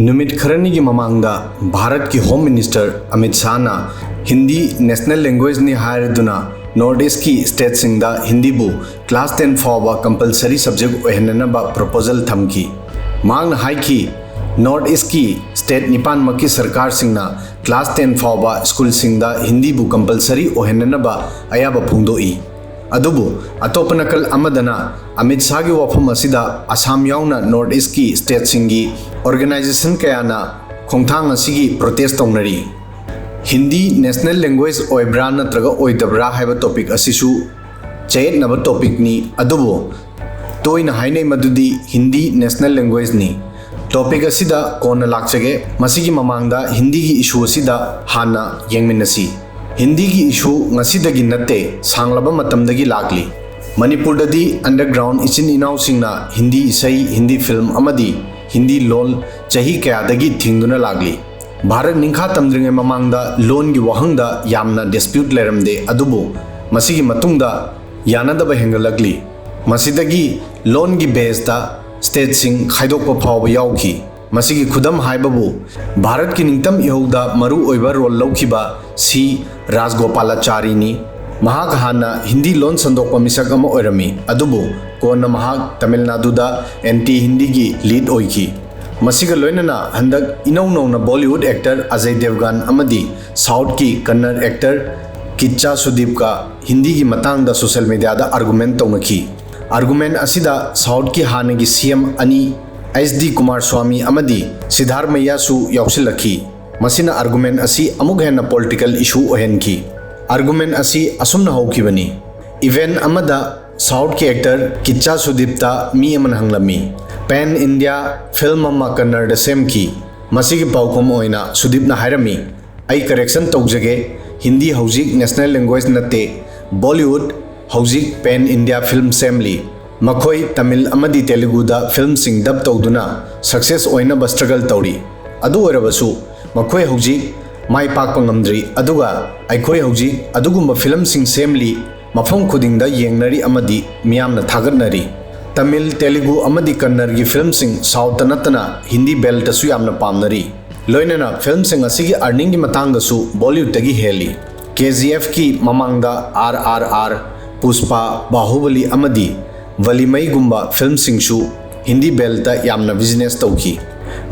नुमित खरनी की ममांगदा भारत की home minister Amit Shah ना हिंदी नेशनल लैंग्वेज ने हायरदुना नॉर्थ ईस्ट की स्टेट सिंगदा हिंदी बु क्लास 10 फाउबा कंपलसरी सब्जेक्ट ओहननबा प्रपोजल थमकी मांग हाई की नॉर्थ ईस्ट की स्टेट निपान मकी सरकार सिंगना क्लास 10 फाउबा स्कूल सिंगदा हिंदी बु कंपलसरी ओहननबा अयाबा फुंगदोई अदुबु अतोप नकल अमदना अमित शाह की वफम असिदा असम याउना नॉर्थ ईस्ट की स्टेट सिंगी ऑर्गेनाइजेशन कयाना खोंगथांग असिगी प्रोटेस्ट तौनरी हिंदी नेशनल लैंग्वेज ओइब्रा नत्रगा ओइदब्रा हाइबा टॉपिक असिसु चयेतनबा टॉपिक नि अदुबु तोइना हाइनै मदुदी हिंदी नेशनल लैंग्वेज नि टॉपिक असिदा कोना लाक्चगे मसिगी ममांगदा हिंदी की इशू असिदा हाना येंगमिनसी हिंदी की इशू ngasiदगी नते सांगलबा मतमदगी लागली मणिपुरददी अंडरग्राउंड इचिन इनाउ सिंगना हिंदी इसई हिंदी फिल्म अमदी हिंदी लोन चही कयादगी थिंगदुना लागली भारत निंखा तमद्रिंगे ममांगदा लोन की वहंगदा यामना डिस्प्यूट लेरमदे अदुबु मसिगी मतुंगदा यानदबा हेंगलगली मसिदगी लोन की बेसदा स्टेट सिंग खाइदोकपा फावबा याउखी मसिगी खुदम हाइबबु भारत की निंगतम इहौदा मरु ओइबा रोल लौखिबा सी राजगोपालाचारीनी महाक हाना हिंदी लोन संदोकपा मिसक अमा ओइरमी अदुबु कोना महाक तमिलनाडुदा एंटी हिंदी की लीड ओइखी मसिगा लोइनना हंदक इनौ नौना बॉलीवुड एक्टर अजय देवगन अमदी साउथ की कन्नड़ एक्टर किच्चा सुदीप का हिंदी की मतांगदा सोशल मीडिया दा आर्गुमेंट तौनखी आर्गुमेंट असिदा साउथ की हाने की सीएम अनि एच.डी. कुमारस्वामी अमदी सिद्धारमैया सु याउसिलखी मसिना आर्गुमेंट असी अमुक हेना पॉलिटिकल इशू ओहेनखी आर्गुमेंट असी असुमना हौखिबनी इवेंट अमदा साउथ के एक्टर किच्चा सुदीप्ता मी अमन हंगलमी पैन इंडिया फिल्म अमा कन्नड़ द सेमखी मसिगी पाउखम ओइना सुदीपना हायरमी आई करेक्शन तौजगे हिंदी हौजिक नेशनल लैंग्वेज नते बॉलीवुड हौजिक पैन इंडिया फिल्म सेमली मखोई तमिल अमदी तेलुगुदा फिल्म सिंग डब तौदुना सक्सेस ओइना स्ट्रगल तौरी अदु ओइरबसु मखोई हौजिक माई पाकपा ngamdri अदुगा आइखोई हौजिक अदुगुम्बा फिल्म सिंग सेमली मफम खुदिंगदा येंगनरी अमदी मियामना थागतनरी तमिल तेलुगु अमदी कन्नड़ की फिल्म सिंग साउथ नतना हिंदी बेल्ट सु यामना पामनरी लोइनना फिल्म सिंग असिगी अर्निंग की मतांगदसु बॉलीवुड तगी हेली KGF की ममांगदा RRR पुष्पा बाहुबली अमदी वलीमई गुम्बा फिल्म सिंगसु हिंदी बेल्ट यामना बिजनेस तौखी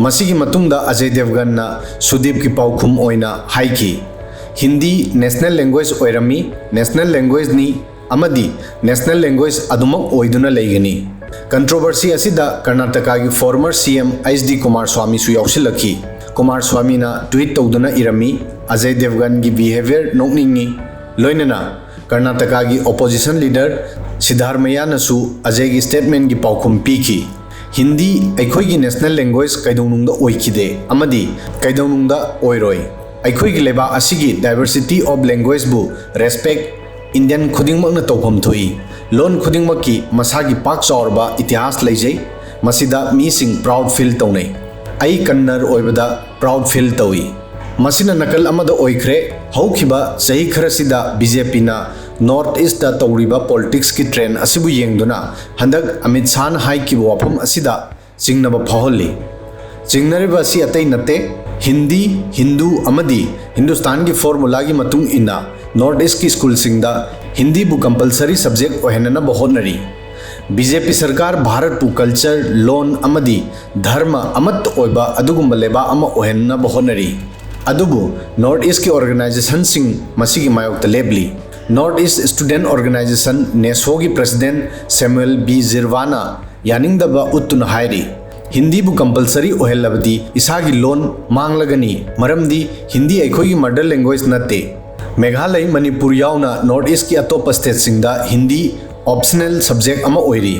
मसिगी मतुंगदा अजय देवगन ना सुदीप की पाउखुम ओइना हाइकी हिंदी नेशनल लैंग्वेज ओइरमी नेशनल लैंग्वेज नि अमदी नेशनल लैंग्वेज अदुमक ओइदुना लेगनी कंट्रोवर्सी असिदा कर्नाटका की फॉर्मर सीएम एच.डी. कुमारस्वामी सु याउसिलखी कुमारस्वामी ना ट्वीट तौदुना इरमी अजय देवगन की बिहेवियर नोकनिंगी लोइनना कर्नाटका की ओपोजिशन लीडर सिद्धारमैया नसु अजय की स्टेटमेंट की पाउखुम पीखी हिंदी अखोई की नेशनल लैंग्वेज कैदौनुंगदा ओइखिदे अमदी कैदौनुंगदा ओइरोय अखोई की लेबा असिगी डाइवर्सिटी ऑफ लैंग्वेज बु रेस्पेक्ट इंडियन खुदिंगमकना तौफम थोई लोन खुदिंगमकी मसागी पाक चौरबा इतिहास लेजै मसिदा मीसिंग प्राउड फील तौनै आई कन्नड़ ओइबदा प्राउड फील तौई मसिना नकल अमदा ओइखरे हौखिबा सही खरसिदा बीजेपी ना नॉर्थ ईस्ट तौरीबा पॉलिटिक्स की ट्रेंड असिबु येंगदुना हंदक अमित शाह हाई की वाफम असिदा चिंगनबा फाहोली चिंगनरिबा असि अतै नते हिंदी हिंदू अमदी हिंदुस्तान की फॉर्मूला की मतुंग इना नॉर्थ ईस्ट की स्कूल सिंगदा हिंदी बु कंपलसरी सब्जेक्ट ओहेनना बहोनरी बीजेपी सरकार भारत पु कल्चर लोन अमदी धर्म अमत ओइबा अदुगुम्बा लेबा अमा ओहेनना बहोनरी अदुबु नॉर्थ ईस्ट की ऑर्गेनाइजेशन सिंग मसिगी मायोक्ता लेबली north east student organisation NESO की प्रेसिडेंट सैमुअल बी जिरवाना यानिंगदबा उत्तुन हायरी हिंदी बु कंपलसरी ओहेलबदी इसागी लोन मांगलगनी मरमदी हिंदी अखोई मदर लैंग्वेज नते मेघालय मणिपुर याउना नॉर्थ ईस्ट की अतोप स्टेट सिंगदा हिंदी ऑप्शनल सब्जेक्ट अमा ओइरी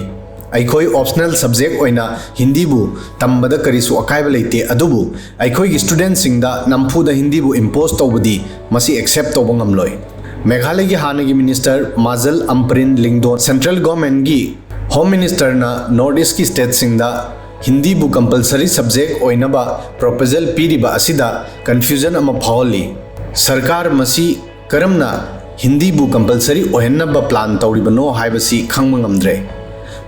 अखोई ऑप्शनल सब्जेक्ट ओइना हिंदी बु तंबदा करिसु अकायब लेते अदुबु अखोई की स्टूडेंट सिंगदा नंफुदा हिंदी बु इम्पोज तौबदी मसी एक्सेप्ट तौबा ngamloi मेघालय की हाने की minister Mazel Ampareen Lyngdoh central government की होम मिनिस्टर ना नॉर्थ ईस्ट की स्टेट सिंगदा हिंदी बु कंपलसरी सब्जेक्ट ओइनबा प्रपोजल पीरिबा असिदा कंफ्यूजन अमा फावली सरकार मसी करमना हिंदी बु कंपलसरी ओहेनबा प्लान तौरिबनो हाइबसी खंगबा ngamdre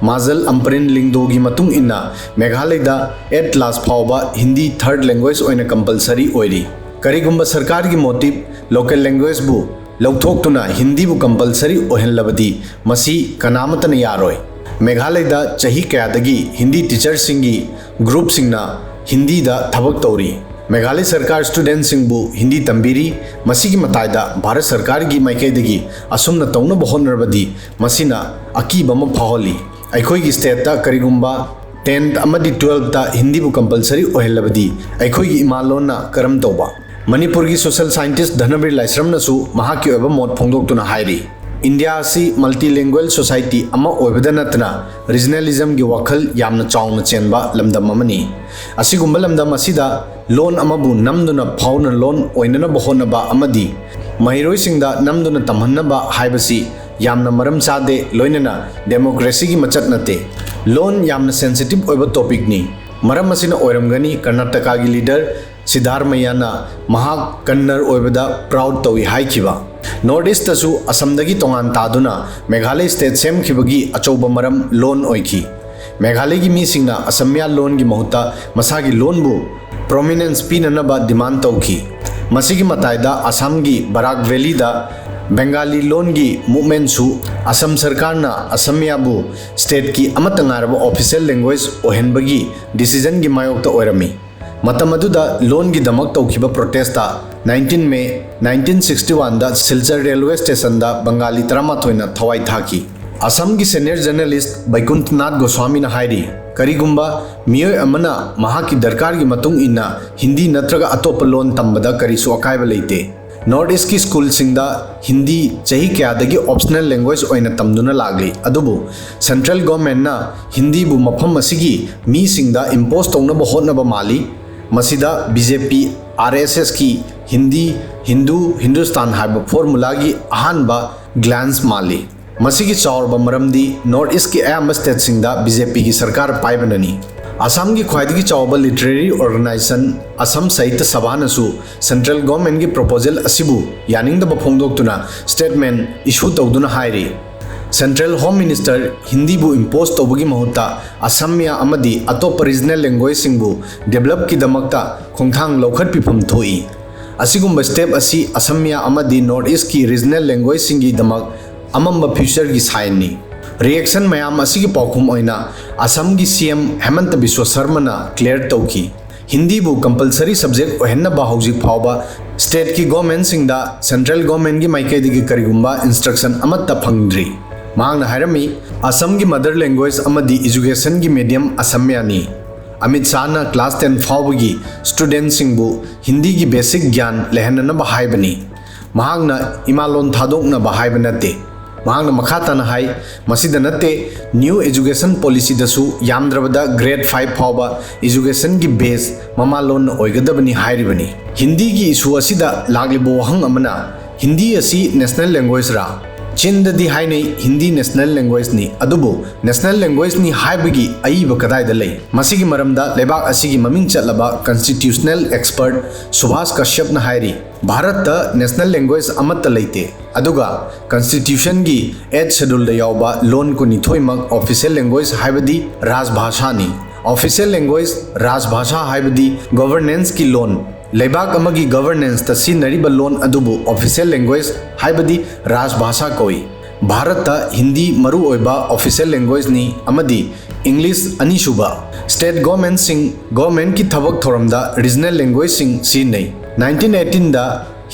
माजल अम्परिन लिंगदोगी मतुंग इन्ना मेघालयदा 8 क्लास फाउबा हिंदी थर्ड लैंग्वेज ओइना कंपलसरी ओइरी करिगुंबा सरकार की मोटिव लोकल लैंग्वेज बु लौथोक्तुना हिंदी बु कंपलसरी ओहनलबदी मसी कनामतन यारोय मेघालयदा चही कयादगी हिंदी टीचर सिंगी ग्रुप सिंगना हिंदी दा थबक तौरी मेघालय सरकार स्टूडेंट सिंगबु हिंदी तंबीरी मसीगी मतायदा भारत सरकार की माइकैदगी असुमना तौना बहोनरबदी मसीना अकीबम फाहोली अखोई स्टेट करिगुंबा 10th अमदी 12th हिंदी बु कंपलसरी ओहलबदी अखोई इमालोना करम तौबा मणिपुर की सोशल साइंटिस्ट धनबीर लाइसरमनसु महाकी ओइबा मोट फोंदोक्तुना हाइरी इंडिया असी मल्टीलैंग्वेज सोसाइटी अमा ओइबदा नतना रीजनलिज्म की वखल यामना चाउना चेनबा लमदम अमनी असिगुंबा लमदम असिदा लोन अमबु नमदुना फाउना लोन ओइनना बहोनबा अमदी महिरोइसिंगदा नमदुना तमहन्नबा हाइबसी यामना मरम चादे लोइनना डेमोक्रेसी की मचत नते लोन यामना सेंसिटिव ओइबा टॉपिक नि मरम असिना ओइरमगनी कर्नाटका की लीडर सिद्धारमैयाना महा कन्नर ओइबदा प्राउड तौई हाइखिबा नॉर्थ ईस्ट तसु असमदगी तोंगान तादुना मेघालय स्टेट सेमखिबगी अचौबा मरम लोन ओइखी मेघालय की मीसिंगना असमिया लोन की महुता मसागी लोन बु प्रोमिनेंस पीननबा डिमांड तौखी मसिगी मतायदा असम की बराक वैली दा बेंगाली लोन की मूवमेंट सु असम सरकार ना असमिया बु स्टेट की अमतंगारबा ऑफिशियल लैंग्वेज ओहनबगी डिसीजन की मायोक्ता ओइरमी मतम अदुदा लोन की दमक तौखिबा प्रोटेस्ट 19 मे 1961 दा सिलचर रेलवे स्टेशन दा बंगाली 13 थवाई थाकी असम की सीनियर जर्नलिस्ट बैकुंठनाथ गोस्वामी ना हाइरी करिगुंबा मियोय अमना महा की दरकार की मतुंग इन्ना हिंदी नत्रगा अतोप लोन तंबदा करिसु अकायबा लेते नॉर्थ ईस्ट की स्कूल सिंगदा हिंदी चही क्यादगी ऑप्शनल लैंग्वेज ओइना तमदुना लागली अदुबु सेंट्रल गवर्नमेंट ना हिंदी बु मफम असिगी मी सिंगदा इंपोज तौनबा होतनबा माली मसीदा बीजेपी आरएसएस की हिंदी हिंदू हिंदुस्तान हाइबा फॉर्मूला की अहानबा ग्लांस माली मसीगी चाउरबा मरमदी नॉर्थ ईस्ट की अयाम स्टेट सिंगदा बीजेपी की सरकार पाइबननी असम की ख्वाइदगी चाउबा लिटरेरी ऑर्गेनाइजेशन असम साहित्य सभानसु सेंट्रल गवर्नमेंट की प्रपोजल असिबु यानिंगदबा फोंदोक्तुना स्टेटमेंट इशू तौदुना हाइरी सेंट्रल होम मिनिस्टर हिंदी बु इंपोज तौबगी महुता असमिया अमदी अतोप रीजनल लैंग्वेज सिंगबु डेवलप की दमकता खोंथांग लौखट पिफम थोई असिगुंबा स्टेप असी असमिया अमदी नॉर्थ ईस्ट की रीजनल लैंग्वेज सिंगी दमक अमंबा फ्यूचर की साइन नि रिएक्शन मयाम असिगी पाउखुम ओइना असम की सीएम हेमंत बिस्व शर्मा क्लियर तौकी हिंदी बु कंपलसरी सब्जेक्ट ओहन्नबा हौजिक फाउबा स्टेट की गवर्नमेंट सिंगदा सेंट्रल गवर्नमेंट की माइकैदगी करिगुंबा इंस्ट्रक्शन अमत्ता फंगद्री मांगना हैरमी असम की मदर लैंग्वेज अमदी एजुकेशन की मीडियम असमियानी अमित शाह ना क्लास 10 फाउबगी स्टूडेंट सिंगबु हिंदी की बेसिक ज्ञान लेहननबा हाइबनी मांगना इमालोन थादोकनबा हाइब नते मांगना मखाताना हाई मसीदा नते न्यू एजुकेशन पॉलिसी दसु यामद्रबदा ग्रेड 5 फाउबा एजुकेशन की बेस ममालोन ओइगदबनी हाइरिबनी हिंदी की इशू असिदा लागलिबो वहंग अमना हिंदी असी नेशनल लैंग्वेज रा चीनददी हाइने हिंदी नेशनल लैंग्वेज नि अदुबो नेशनल लैंग्वेज नि हाइबगी अईब कदाइदा लै मसिगी मरमदा लेबाक असिगी ममिंग चलबा कॉन्स्टिट्यूशनल एक्सपर्ट सुभाष कश्यप न हाइरी भारत दा नेशनल लैंग्वेज अमत लैते अदुगा कॉन्स्टिट्यूशन की 8 शेड्यूल दा यावबा लोन को निथोइमक ऑफिशियल लैंग्वेज हाइबदी राजभाषा नि ऑफिशियल लैंग्वेज राजभाषा हाइबदी गवर्नेंस की लोन लेबाक अमगी गवर्नेंस ता सिनरिबा लोन अदुबु ऑफिशियल लैंग्वेज हाइबदी राजभाषा कोई भारत ता हिंदी मरु ओइबा ऑफिशियल लैंग्वेज नि अमदी इंग्लिश अनिसुबा स्टेट गवर्नमेंट सिंग गवर्नमेंट की थबक थोरमदा रीजनल लैंग्वेज सिंग सिनै 1918 दा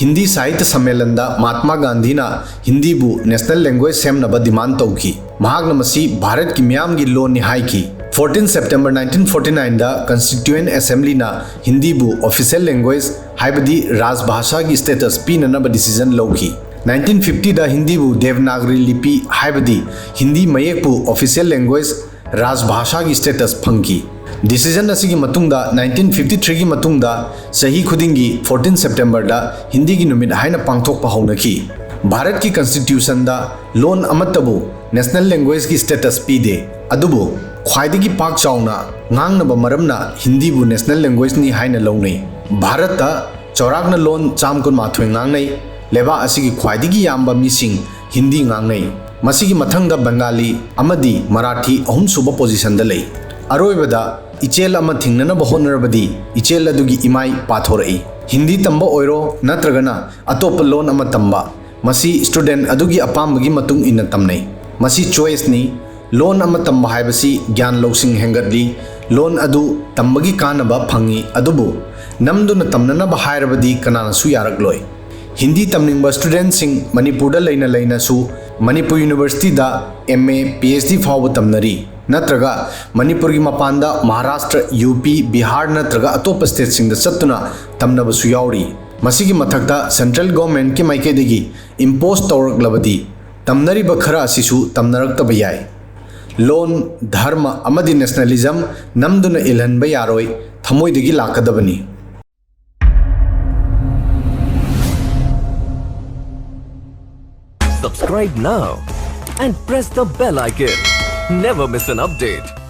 हिंदी साहित्य सम्मेलन दा महात्मा गांधी ना हिंदी बु नेशनल लैंग्वेज सेमनबा डिमांड तौकी महागना मसी भारत की मियाम की लोन नि हाइकी 14 सितंबर 1949 दा कॉन्स्टिट्यूएंट असेंबली ना हिंदी बु ऑफिशियल लैंग्वेज हाइबदी राजभाषा की स्टेटस पीननबा डिसीजन लौकी 1950 दा हिंदी बु देवनागरी लिपि हाइबदी हिंदी मयेक बु ऑफिशियल लैंग्वेज राजभाषा की स्टेटस फंकी डिसीजन असिगी मतुंगदा 1953 की मतुंगदा सही खुदिंगी 14 सितंबर दा हिंदी की नुमित हाइना पांगथोकपा हौनकी भारत की कॉन्स्टिट्यूशन दा लोन अमतबु नेशनल लैंग्वेज की स्टेटस पीदे अदुबु ख्वाइदगी पाक चाउना ngangnaba maramna हिंदी बु नेशनल लैंग्वेज नि हाइना लौनै भारत ता चौरागना लोन चाम कुन माथोय ngangnai लेबा असिगी ख्वाइदगी याम्बा मिसिंग हिंदी ngangnai मसीगी मथंगदा बंगाली अमदी मराठी अहुम सुबा पोजीशन दा लई अरोइबदा इचेल अमा थिंगननबा होनरबदी इचेल अदुगी इमाई पाथोरई हिंदी तंबा ओइरो नत्रगना अतोप लोन अमा तंबा मसी स्टूडेंट अदुगी अपामबगी मतुंग इन्ना तमनै मसी चॉइस नि लोन अमा तंबा हाइबसी ज्ञान लौसिंग हेंगतली लोन अदु तंबगी कानबा फंगी अदुबु नमदुना तमननबा हाइरबदी कनानसु यारकलोय हिंदी तमनिंग स्टूडेंट सिंग मणिपुर लेना लेनासु मणिपुर यूनिवर्सिटी दा MA PhD फाव तमनरी नत्रगा मणिपुर की मपानदा महाराष्ट्र यूपी बिहार नत्रगा अतोप स्टेट सिंग चत्तुना तमनबसु यावरी मसीगी मथक्ता सेंट्रल गवर्नमेंट के माइकेदगी इम्पोज तौरकलबदी तमनरीबा खरा असिसु तमनरक्तबा याय लोन धर्म अमदी nationalism नमदुना इलहनबा यारोय थमोइदगी लाकदबनी Subscribe now and press the bell icon. Never miss an update.